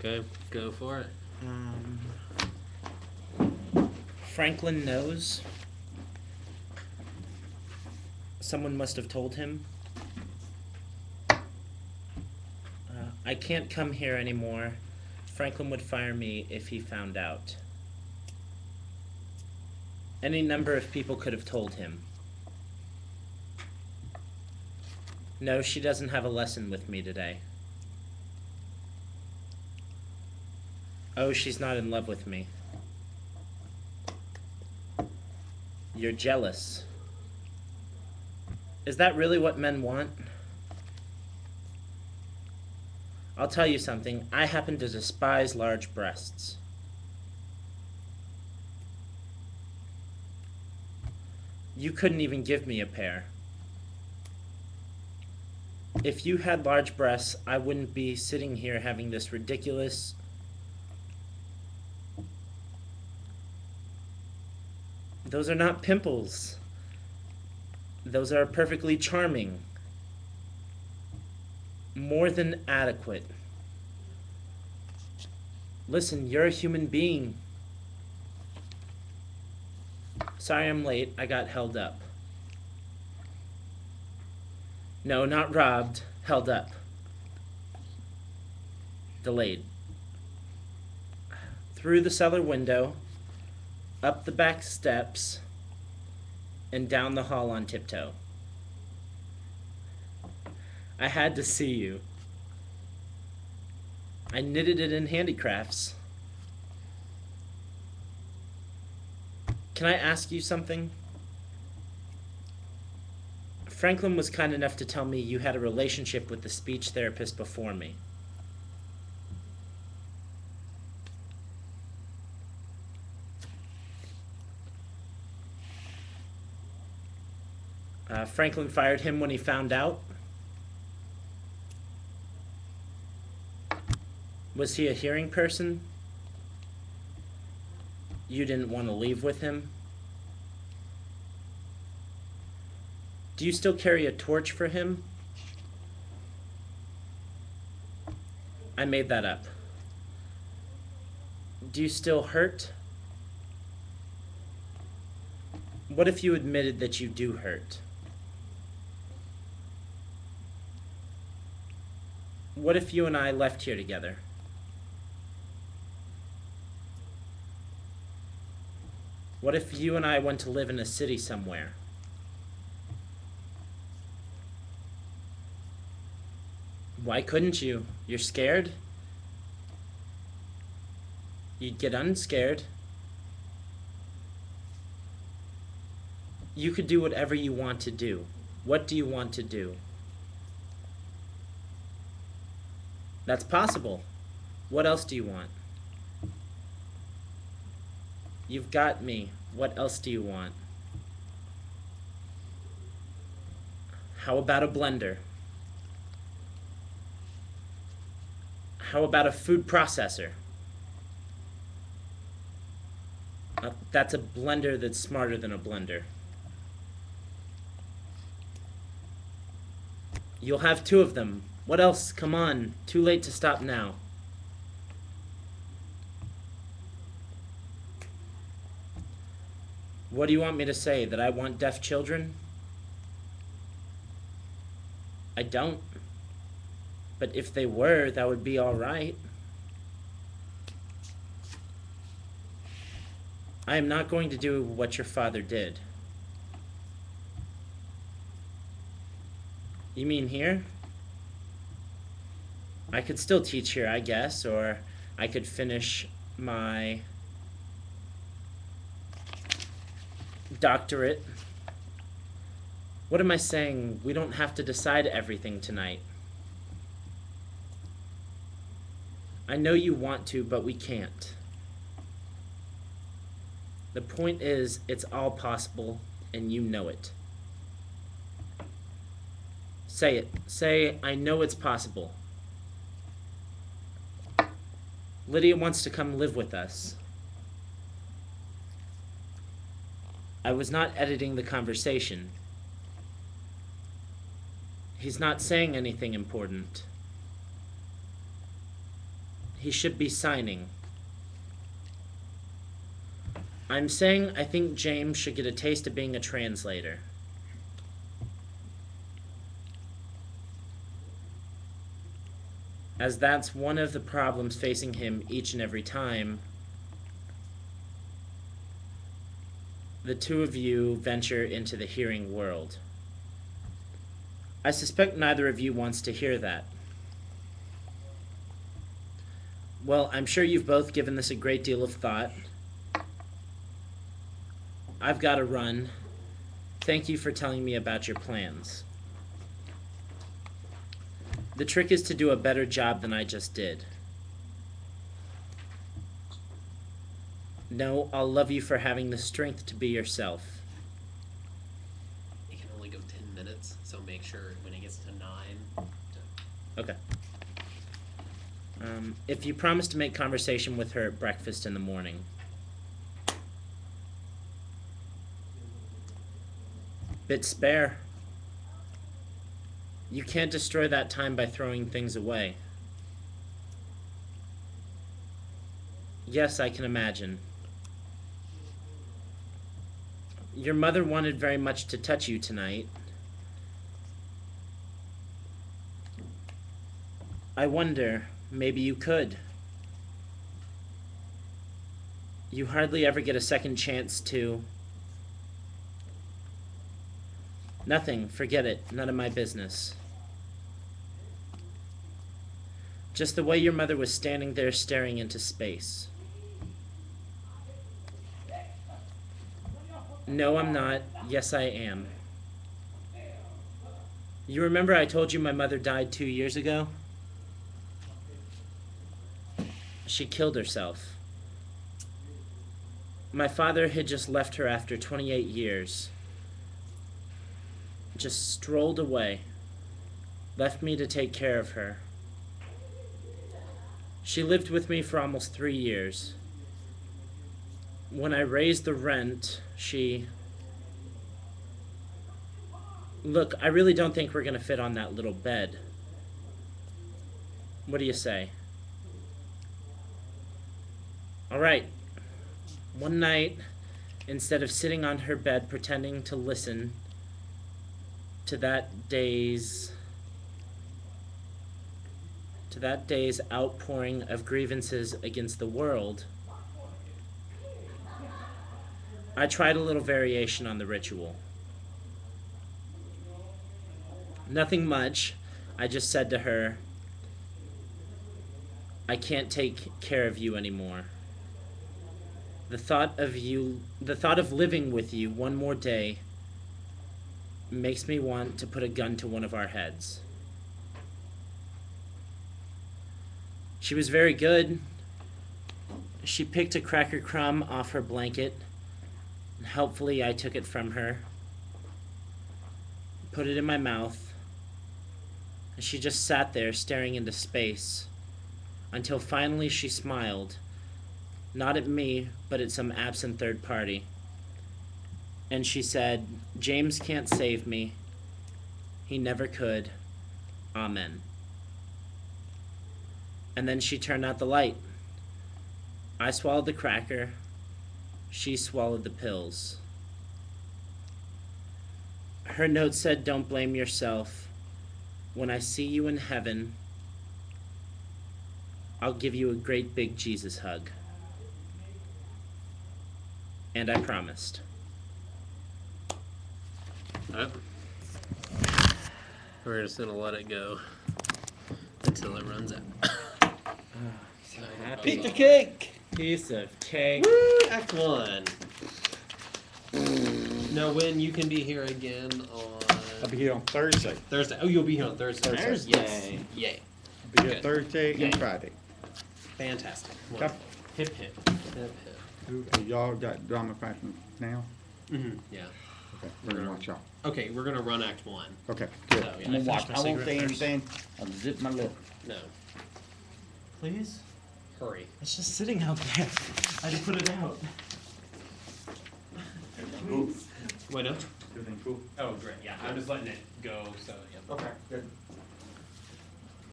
Go for it. Franklin knows. Someone must have told him. I can't come here anymore. Franklin would fire me if he found out. Any number of people could have told him. No, she doesn't have a lesson with me today. Oh, she's not in love with me. You're jealous. Is that really what men want? I'll tell you something. I happen to despise large breasts. You couldn't even give me a pair. If you had large breasts, I wouldn't be sitting here having this ridiculous... Those are not pimples. Those are perfectly charming. More than adequate. Listen, you're a human being. Sorry I'm late. I got held up. No, not robbed. Held up. Delayed. Through the cellar window, up the back steps, and down the hall on tiptoe. I had to see you. I knitted it in handicrafts. Can I ask you something? Franklin was kind enough to tell me you had a relationship with the speech therapist before me. Franklin fired him when he found out. Was he a hearing person? You didn't want to leave with him? Do you still carry a torch for him? I made that up. Do you still hurt? What if you admitted that you do hurt? What if you and I left here together? What if you and I went to live in a city somewhere? Why couldn't you? You're scared? You'd get unscared. You could do whatever you want to do. What do you want to do? That's possible. What else do you want? You've got me. What else do you want? How about a blender? How about a food processor? That's a blender that's smarter than a blender. You'll have two of them. What else? Come on. Too late to stop now. What do you want me to say? That I want deaf children? I don't. But if they were, that would be all right. I am not going to do what your father did. You mean here? I could still teach here, I guess, or I could finish my doctorate. What am I saying? We don't have to decide everything tonight. I know you want to, but we can't. The point is, it's all possible, and you know it. Say it. Say, I know it's possible. Lydia wants to come live with us. I was not editing the conversation. He's not saying anything important. He should be signing. I'm saying I think James should get a taste of being a translator. As that's one of the problems facing him each and every time the two of you venture into the hearing world. I suspect neither of you wants to hear that. Well, I'm sure you've both given this a great deal of thought. I've got to run. Thank you for telling me about your plans. The trick is to do a better job than I just did. No, I'll love you for having the strength to be yourself. It can only go 10 minutes, so make sure when it gets to 9. Okay. If you promise to make conversation with her at breakfast in the morning. Bit spare. You can't destroy that time by throwing things away. Yes, I can imagine. Your mother wanted very much to touch you tonight. I wonder, maybe you could. You hardly ever get a second chance to... Nothing, forget it, none of my business. Just the way your mother was standing there staring into space. No, I'm not. Yes, I am. You remember I told you my mother died 2 years ago? She killed herself. My father had just left her after 28 years. Just strolled away. Left me to take care of her. She lived with me for almost 3 years. When I raised the rent, she... Look, I really don't think we're going to fit on that little bed. What do you say? All right. One night, instead of sitting on her bed pretending to listen to that day's outpouring of grievances against the world, I tried a little variation on the ritual. Nothing much. I just said to her, I can't take care of you anymore. The thought of living with you one more day makes me want to put a gun to one of our heads. She was very good. She picked a cracker crumb off her blanket, and helpfully I took it from her, put it in my mouth, and she just sat there staring into space until finally she smiled, not at me, but at some absent third party. And she said, James can't save me. He never could. Amen. And then she turned out the light. I swallowed the cracker. She swallowed the pills. Her note said, don't blame yourself. When I see you in heaven, I'll give you a great big Jesus hug. And I promised. We're just gonna let it go until it runs out. So happy. Piece of cake! Piece of cake. Woo! Act 1. Now, when you can be here again on... I'll be here on Thursday. Thursday. Oh, you'll be here on Thursday. Thursday. Yes. Yay. I'll be here Good. Thursday Yay. and Friday. Fantastic. Okay. Wonderful. Hip, hip. Hip, hip. Okay, y'all got drama practice now? Mm-hmm. Yeah. Okay, we're gonna watch y'all. Okay, we're gonna run Act 1. Okay, good. So, yeah. I'm gonna watch. my I won't cigarette say first. anything. I'll zip my lip. No. Please? Hurry. It's just sitting out there. I had to put it out. Wait, no? Everything cool? Oh, great. Yeah, I'm just letting it go, so, yeah. Okay, good.